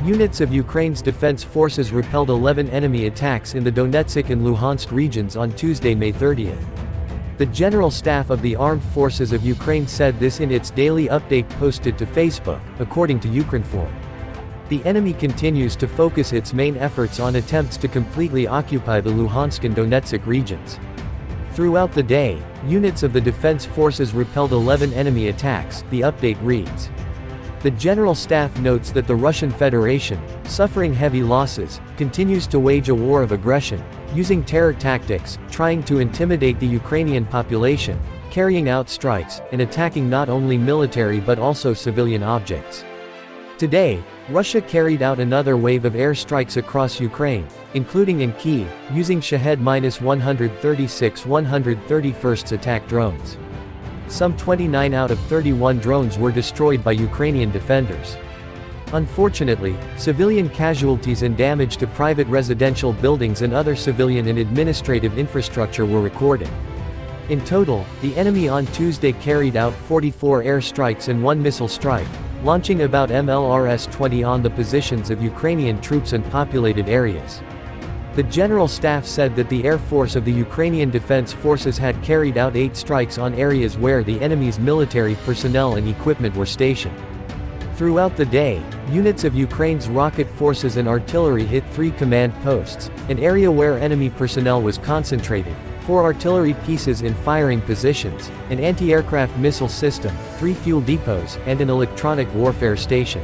Units of Ukraine's defense forces repelled 11 enemy attacks in the Donetsk and Luhansk regions on Tuesday, May 30. The General Staff of the Armed Forces of Ukraine said this in its daily update posted to Facebook, according to Ukrinform. The enemy continues to focus its main efforts on attempts to completely occupy the Luhansk and Donetsk regions. Throughout the day, units of the defense forces repelled 11 enemy attacks, the update reads. The General Staff notes that the Russian Federation, suffering heavy losses, continues to wage a war of aggression, using terror tactics, trying to intimidate the Ukrainian population, carrying out strikes, and attacking not only military but also civilian objects. Today, Russia carried out another wave of airstrikes across Ukraine, including in Kyiv, using Shahed-136 131st attack drones. Some 29 out of 31 drones were destroyed by Ukrainian defenders. Unfortunately, civilian casualties and damage to private residential buildings and other civilian and administrative infrastructure were recorded. In total, the enemy on Tuesday carried out 44 airstrikes and 1 missile strike, launching about MLRS-20 on the positions of Ukrainian troops and populated areas. The General Staff said that the Air Force of the Ukrainian Defense Forces had carried out 8 strikes on areas where the enemy's military personnel and equipment were stationed. Throughout the day, units of Ukraine's rocket forces and artillery hit 3 command posts, an area where enemy personnel was concentrated, 4 artillery pieces in firing positions, an anti-aircraft missile system, 3 fuel depots, and an electronic warfare station.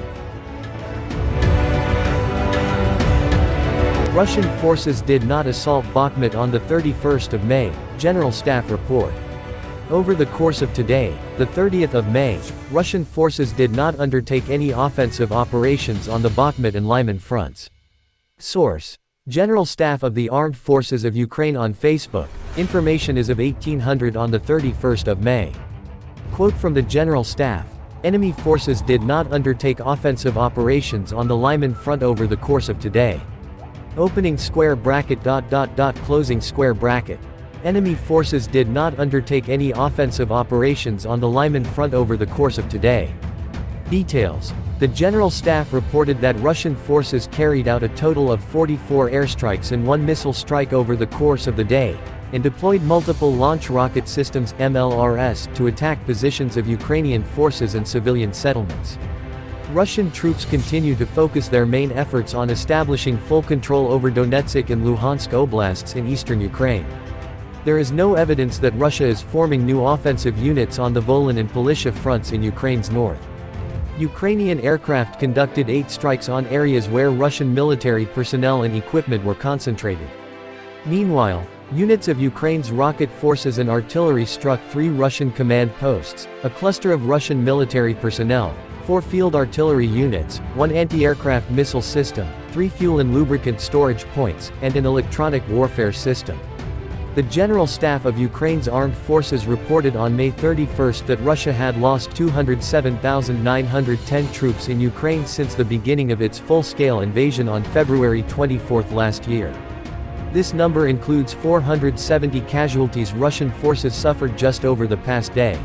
Russian forces did not assault Bakhmut on the 31st of May, General Staff report. Over the course of today, the 30th of May, Russian forces did not undertake any offensive operations on the Bakhmut and Lyman fronts. Source: General Staff of the Armed Forces of Ukraine on Facebook. Information is of 1800 on the 31st of May. Quote from the General Staff: enemy forces did not undertake offensive operations on the Lyman front over the course of today. Opening square bracket ... closing square bracket. Enemy forces did not undertake any offensive operations on the Lyman front over the course of today. Details: the General Staff reported that Russian forces carried out a total of 44 airstrikes and 1 missile strike over the course of the day, and deployed multiple launch rocket systems MLRS to attack positions of Ukrainian forces and civilian settlements. Russian troops continue to focus their main efforts on establishing full control over Donetsk and Luhansk oblasts in eastern Ukraine. There is no evidence that Russia is forming new offensive units on the Volyn and Polishcha fronts in Ukraine's north. Ukrainian aircraft conducted 8 strikes on areas where Russian military personnel and equipment were concentrated. Meanwhile, units of Ukraine's rocket forces and artillery struck 3 Russian command posts, a cluster of Russian military personnel, 4 field artillery units, 1 anti-aircraft missile system, 3 fuel and lubricant storage points, and an electronic warfare system. The General Staff of Ukraine's Armed Forces reported on May 31 that Russia had lost 207,910 troops in Ukraine since the beginning of its full-scale invasion on February 24 last year. This number includes 470 casualties Russian forces suffered just over the past day.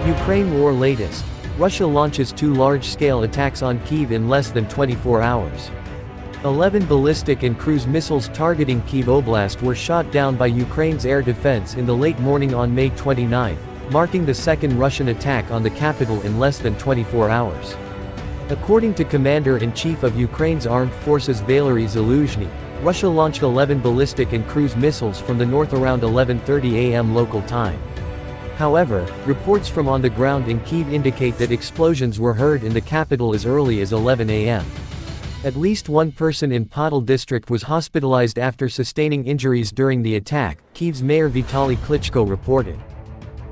Ukraine war latest: Russia launches 2 large-scale attacks on Kyiv in less than 24 hours. 11 ballistic and cruise missiles targeting Kyiv Oblast were shot down by Ukraine's air defense in the late morning on May 29, marking the second Russian attack on the capital in less than 24 hours. According to Commander-in-Chief of Ukraine's Armed Forces Valery Zaluzhny, Russia launched 11 ballistic and cruise missiles from the north around 11:30 a.m. local time. However, reports from on the ground in Kyiv indicate that explosions were heard in the capital as early as 11 a.m. At least 1 person in Podil district was hospitalized after sustaining injuries during the attack, Kyiv's mayor Vitaly Klitschko reported.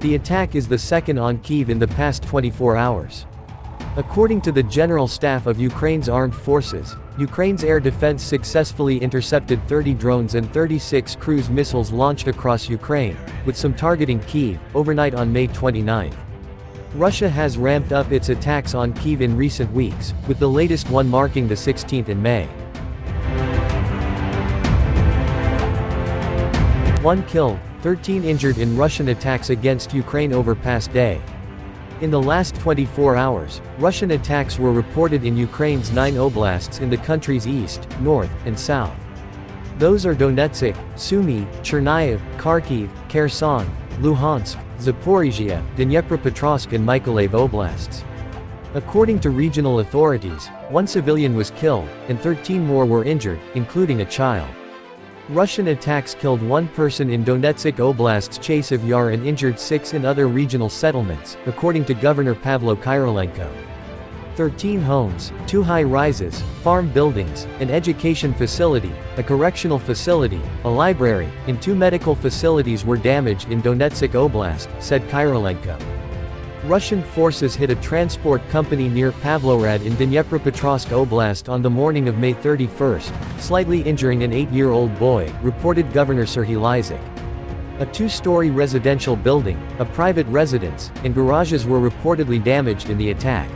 The attack is the second on Kyiv in the past 24 hours. According to the General Staff of Ukraine's Armed Forces, Ukraine's air defense successfully intercepted 30 drones and 36 cruise missiles launched across Ukraine, with some targeting Kyiv, overnight on May 29. Russia has ramped up its attacks on Kyiv in recent weeks, with the latest one marking the 16th in May. 1 killed, 13 injured in Russian attacks against Ukraine over past day. In the last 24 hours, Russian attacks were reported in Ukraine's 9 oblasts in the country's east, north, and south. Those are Donetsk, Sumy, Chernihiv, Kharkiv, Kherson, Luhansk, Zaporizhia, Dnipropetrovsk and Mykolaiv oblasts. According to regional authorities, 1 civilian was killed, and 13 more were injured, including a child. Russian attacks killed 1 person in Donetsk Oblast's Chasiv Yar and injured 6 in other regional settlements, according to Governor Pavlo Kyrylenko. 13 homes, 2 high-rises, farm buildings, an education facility, a correctional facility, a library, and 2 medical facilities were damaged in Donetsk Oblast, said Kyrylenko. Russian forces hit a transport company near Pavlorad in Dnipropetrovsk Oblast on the morning of May 31, slightly injuring an 8-year-old boy, reported Governor Serhiy Lysyk. A 2-story residential building, a private residence, and garages were reportedly damaged in the attack.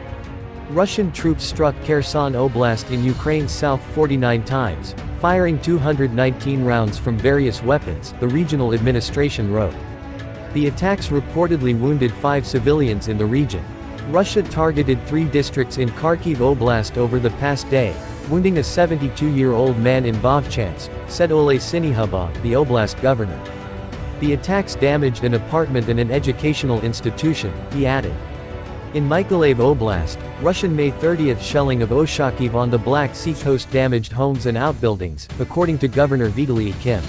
Russian troops struck Kherson Oblast in Ukraine's south 49 times, firing 219 rounds from various weapons, the regional administration wrote. The attacks reportedly wounded 5 civilians in the region. Russia targeted 3 districts in Kharkiv Oblast over the past day, wounding a 72-year-old man in Vovchansk, said Oleh Syniehubov, the oblast governor. The attacks damaged an apartment and an educational institution, he added. In Mykolaiv Oblast, Russian May 30th shelling of Oshakiv on the Black Sea coast damaged homes and outbuildings, according to Governor Vitaly Kim.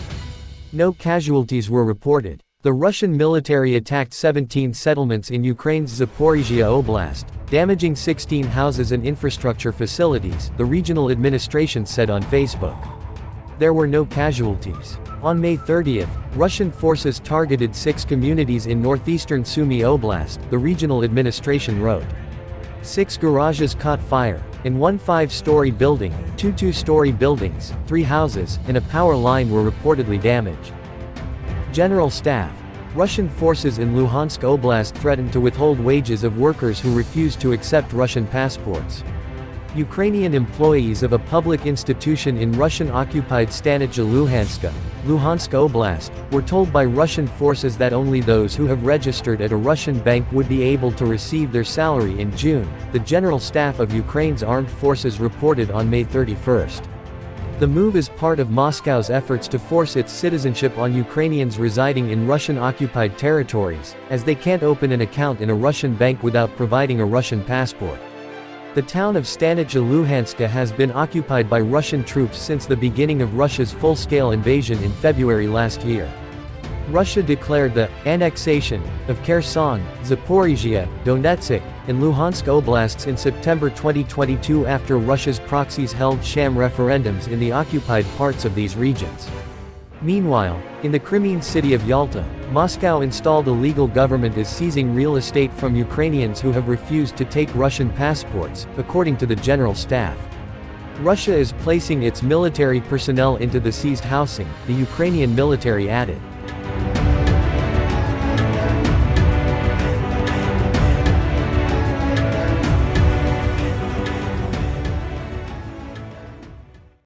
No casualties were reported. The Russian military attacked 17 settlements in Ukraine's Zaporizhia Oblast, damaging 16 houses and infrastructure facilities, the regional administration said on Facebook. There were no casualties. On May 30th, Russian forces targeted 6 communities in northeastern Sumy Oblast, the regional administration wrote. 6 garages caught fire, and 1 5-story building, 2 2-story buildings, 3 houses, and a power line were reportedly damaged. General Staff. Russian forces in Luhansk Oblast threatened to withhold wages of workers who refused to accept Russian passports. Ukrainian employees of a public institution in Russian-occupied Stanitsa Luhanska, Luhansk Oblast, were told by Russian forces that only those who have registered at a Russian bank would be able to receive their salary in June, the General Staff of Ukraine's armed forces reported on May 31. The move is part of Moscow's efforts to force its citizenship on Ukrainians residing in Russian-occupied territories, as they can't open an account in a Russian bank without providing a Russian passport. The town of Stanitsa Luhanska has been occupied by Russian troops since the beginning of Russia's full-scale invasion in February last year. Russia declared the annexation of Kherson, Zaporizhia, Donetsk, and Luhansk oblasts in September 2022 after Russia's proxies held sham referendums in the occupied parts of these regions. Meanwhile, in the Crimean city of Yalta, Moscow installed a legal government is seizing real estate from Ukrainians who have refused to take Russian passports, according to the General Staff. Russia is placing its military personnel into the seized housing, the Ukrainian military added.